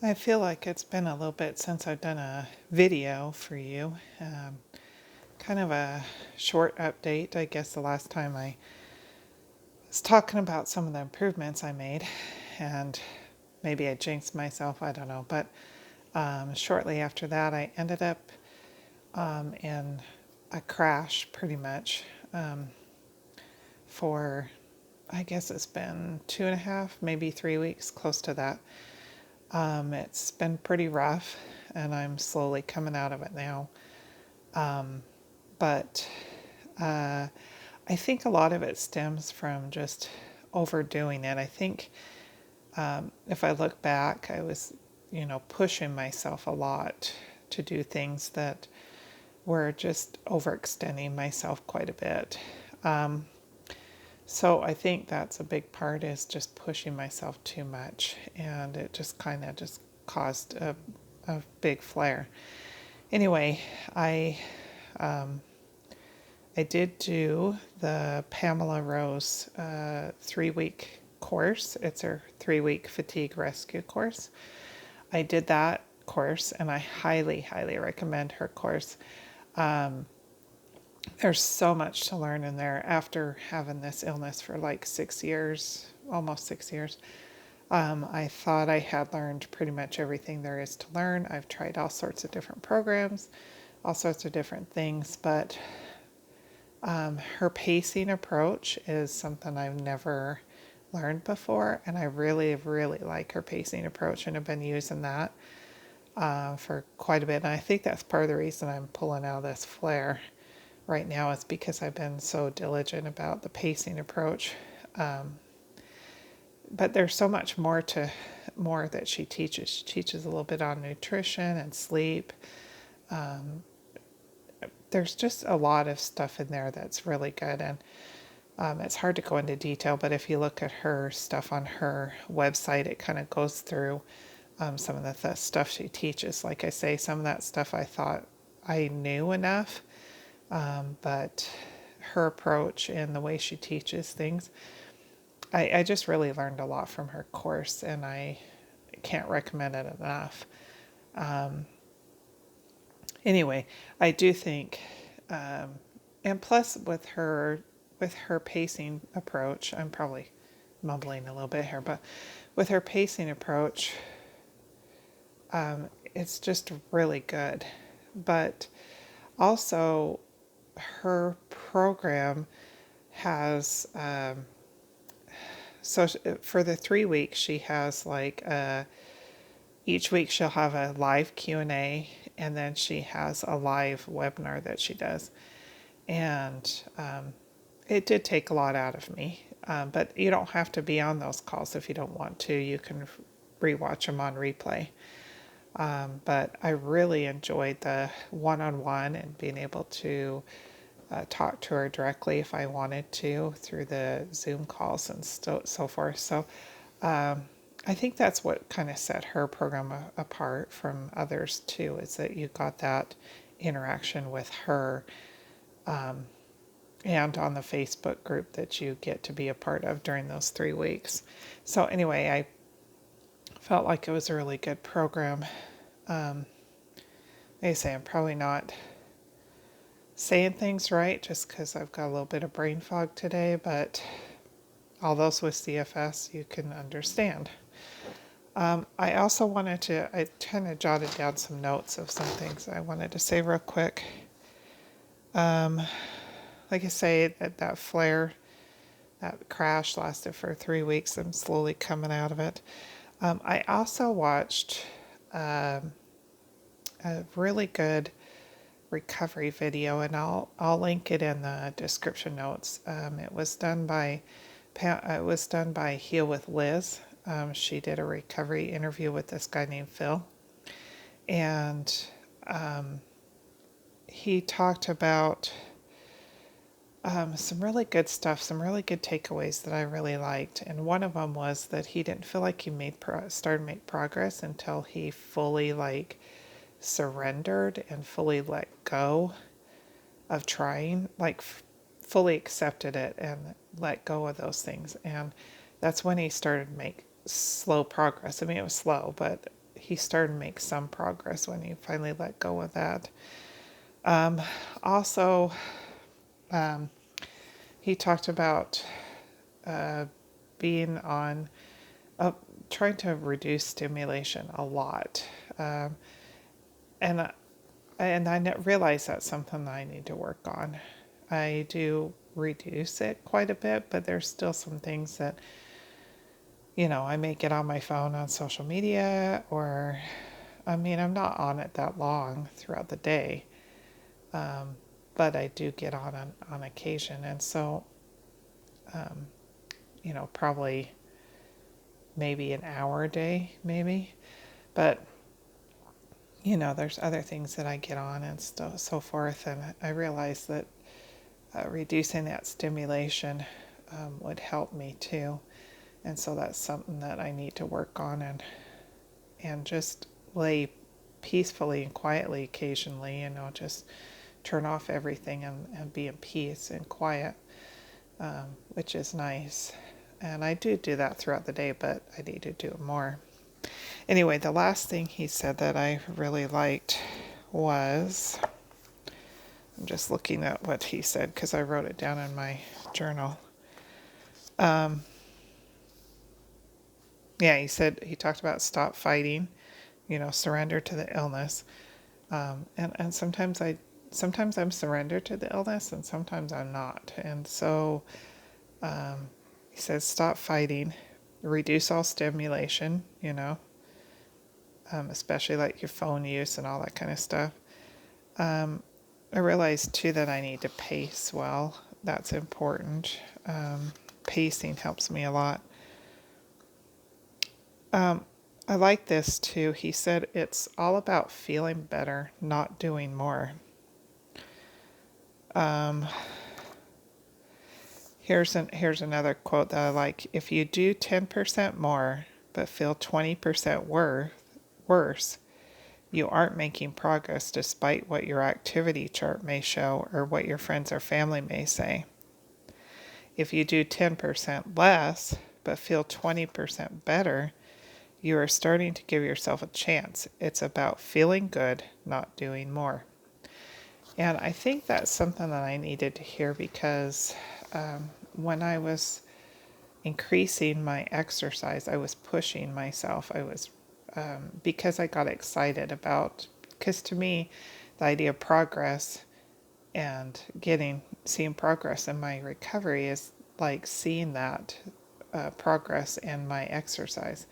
I feel like it's been a little bit since I've done a video for you. Kind of a short update. I guess the last time I was talking about some of the improvements I made, and maybe I jinxed myself, I don't know. But shortly after that, I ended up in a crash pretty much for, I guess it's been 2.5, maybe 3 weeks, close to that. It's been pretty rough, and I'm slowly coming out of it now. But I think a lot of it stems from just overdoing it. I think if I look back, I was, pushing myself a lot to do things that were just overextending myself quite a bit. So I think that's a big part, is just pushing myself too much, and it just kind of just caused a big flare. Anyway, I did do the Pamela Rose 3-week course. It's her 3-week fatigue rescue course. I did that course, and I highly, highly recommend her course. There's so much to learn in there after having this illness for like 6 years, almost 6 years. I thought I had learned pretty much everything there is to learn. I've tried all sorts of different programs, all sorts of different things, but her pacing approach is something I've never learned before, and I really, really like her pacing approach, and have been using that for quite a bit. And I think that's part of the reason I'm pulling out of this flare right now, is because I've been so diligent about the pacing approach. But there's so much more that she teaches. She teaches a little bit on nutrition and sleep. There's just a lot of stuff in there that's really good, and it's hard to go into detail, but if you look at her stuff on her website, it kind of goes through some of the stuff she teaches. Like I say, some of that stuff I thought I knew enough, but her approach and the way she teaches things, I just really learned a lot from her course, and I can't recommend it enough. Anyway, I do think, and plus with her pacing approach, I'm probably mumbling a little bit here, but with her pacing approach, it's just really good. But also, her program has, so for the 3 weeks, she has like each week she'll have a live Q&A, and then she has a live webinar that she does. And it did take a lot out of me, but you don't have to be on those calls if you don't want to. You can rewatch them on replay. But I really enjoyed the one-on-one and being able to talk to her directly if I wanted to through the Zoom calls and so forth. So I think that's what kind of set her program apart from others too, is that you got that interaction with her, and on the Facebook group that you get to be a part of during those 3 weeks. So anyway, I felt like it was a really good program. Like I say, I'm probably not saying things right just because I've got a little bit of brain fog today, but all those with CFS, you can understand. I also I kind of jotted down some notes of some things I wanted to say real quick. Like I say, that flare, that crash lasted for 3 weeks. I'm slowly coming out of it. I also watched a really good recovery video, and I'll link it in the description notes. It was done by Heal with Liz. She did a recovery interview with this guy named Phil, and he talked about some really good stuff, some really good takeaways that I really liked. And one of them was that he didn't feel like he started to make progress until he fully surrendered and fully let go of trying, fully accepted it and let go of those things. And that's when he started to make slow progress. I mean, it was slow, but he started to make some progress when he finally let go of that. Also, he talked about being on, trying to reduce stimulation a lot. And I realize that's something that I need to work on. I do reduce it quite a bit, but there's still some things that, I may get on my phone on social media, or, I'm not on it that long throughout the day, but I do get on occasion. And so, probably maybe an hour a day, maybe. But, there's other things that I get on and so forth. And I realize that reducing that stimulation would help me too. And so that's something that I need to work on, and just lay peacefully and quietly occasionally, just turn off everything and be in peace and quiet, which is nice. And I do that throughout the day, but I need to do it more. Anyway, the last thing he said that I really liked was, I'm just looking at what he said because I wrote it down in my journal. Yeah, he talked about stop fighting, surrender to the illness. And sometimes I'm surrendered to the illness and sometimes I'm not. And so he says stop fighting, reduce all stimulation, especially like your phone use and all that kind of stuff. I realized too that I need to pace well. That's important. Pacing helps me a lot. I like this too. He said it's all about feeling better, not doing more. Here's another quote that I like. If you do 10% more but feel 20% worse, you aren't making progress despite what your activity chart may show or what your friends or family may say. If you do 10% less but feel 20% better, you are starting to give yourself a chance. It's about feeling good, not doing more. And I think that's something that I needed to hear because when I was increasing my exercise, I was pushing myself. I was, because I got excited because to me, the idea of progress and seeing progress in my recovery is like seeing that progress in my exercise.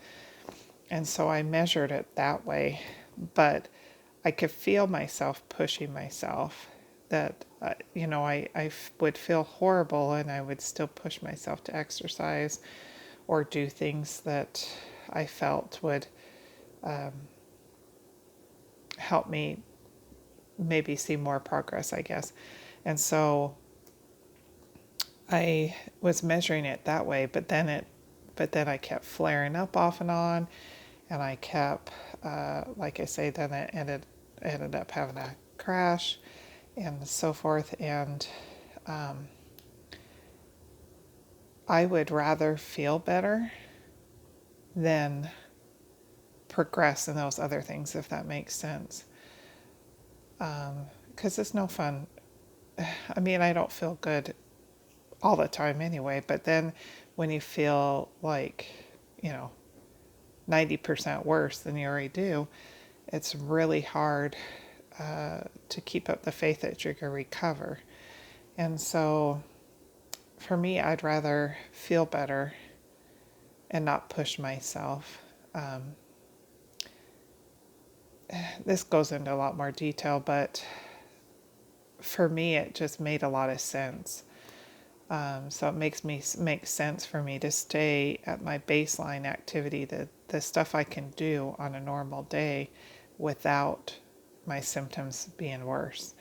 And so I measured it that way, but I could feel myself pushing myself, that, I would feel horrible and I would still push myself to exercise or do things that I felt would help me maybe see more progress, I guess. And so I was measuring it that way, but then I kept flaring up off and on, and I kept, like I say, then it ended up having a crash and so forth. And I would rather feel better than progress in those other things, if that makes sense. Because it's no fun. I don't feel good all the time anyway, but then when you feel like, 90% worse than you already do, it's really hard to keep up the faith that you're going to recover. And so for me, I'd rather feel better and not push myself. This goes into a lot more detail, but for me, it just made a lot of sense. So it makes sense for me to stay at my baseline activity, the stuff I can do on a normal day without my symptoms being worse.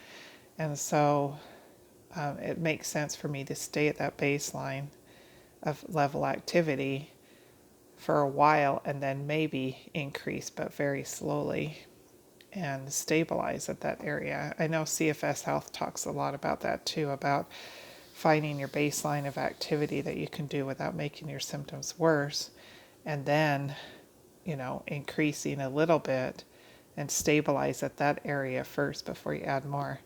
And so it makes sense for me to stay at that baseline of level activity for a while and then maybe increase, but very slowly, and stabilize at that area. I know CFS Health talks a lot about that too, about finding your baseline of activity that you can do without making your symptoms worse, and then increasing a little bit and stabilize at that area first before you add more.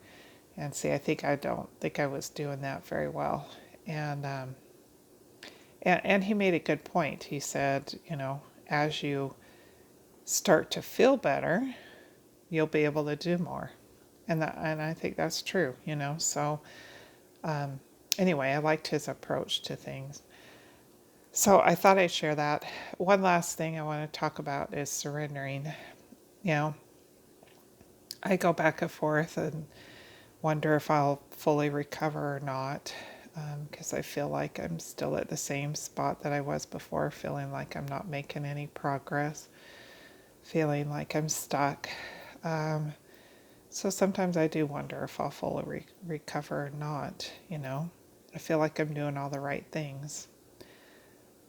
And see, I don't think I was doing that very well. And he made a good point. He said, as you start to feel better, you'll be able to do more. And I think that's true, So anyway, I liked his approach to things. So I thought I'd share that. One last thing I want to talk about is surrendering. I go back and forth and wonder if I'll fully recover or not, because I feel like I'm still at the same spot that I was before, feeling like I'm not making any progress, feeling like I'm stuck. So sometimes I do wonder if I'll fully recover or not, I feel like I'm doing all the right things.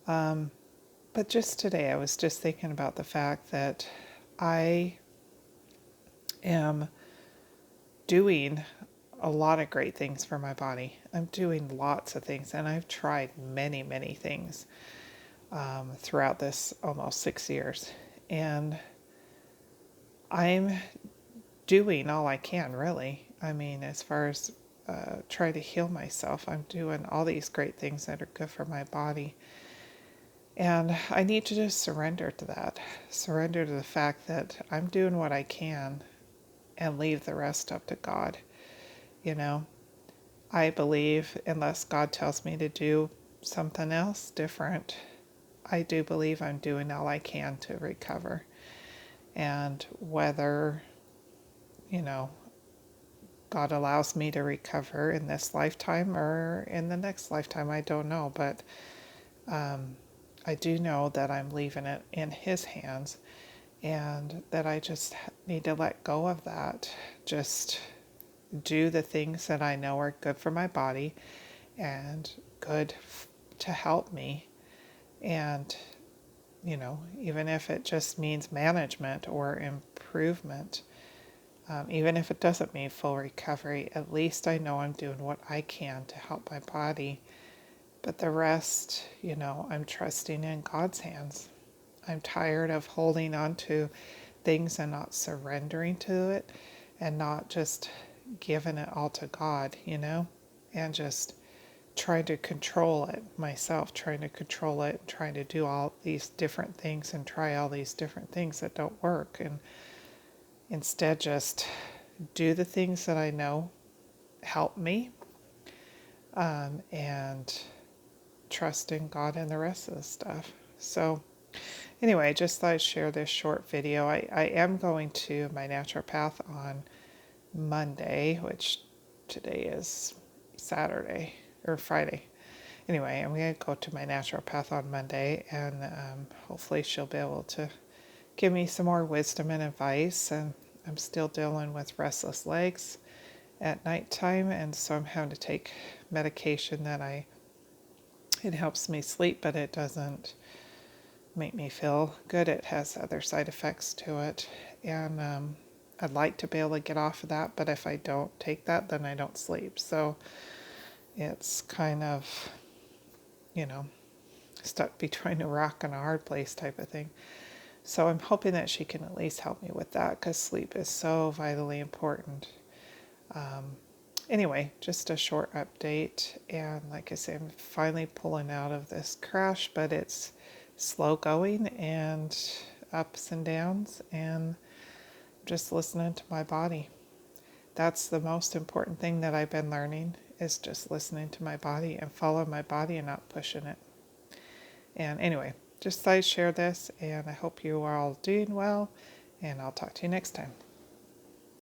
But just today, I was just thinking about the fact that I am doing a lot of great things for my body. I'm doing lots of things, and I've tried many, many things throughout this almost 6 years. And I'm doing all I can, really. I mean, as far as trying to heal myself, I'm doing all these great things that are good for my body. And I need to just surrender to that. Surrender to the fact that I'm doing what I can and leave the rest up to God. I believe unless God tells me to do something else different, I do believe I'm doing all I can to recover. And whether, God allows me to recover in this lifetime or in the next lifetime, I don't know. But I do know that I'm leaving it in His hands, and that I just need to let go of that. Just do the things that I know are good for my body and good to help me. And, even if it just means management or improvement, even if it doesn't mean full recovery, at least I know I'm doing what I can to help my body. But the rest, I'm trusting in God's hands. I'm tired of holding on to things and not surrendering to it, and not just giving it all to God, and just trying to control it myself, trying to do all these different things and try all these different things that don't work. And instead just do the things that I know help me, and trust in God and the rest of the stuff. So anyway, I just thought I'd share this short video. I am going to my naturopath on Monday, which today is Saturday or Friday. Anyway, I'm going to go to my naturopath on Monday, and hopefully she'll be able to give me some more wisdom and advice. And I'm still dealing with restless legs at nighttime, and so I'm having to take medication that it helps me sleep, but it doesn't make me feel good. It has other side effects to it, and I'd like to be able to get off of that, but if I don't take that, then I don't sleep. So it's kind of, stuck between a rock and a hard place type of thing. So I'm hoping that she can at least help me with that, because sleep is so vitally important. Anyway, just a short update. And like I said, I'm finally pulling out of this crash, but it's slow going and ups and downs, and just listening to my body. That's the most important thing that I've been learning, is just listening to my body and follow my body and not pushing it. And anyway, just thought I'd share this, and I hope you are all doing well, and I'll talk to you next time.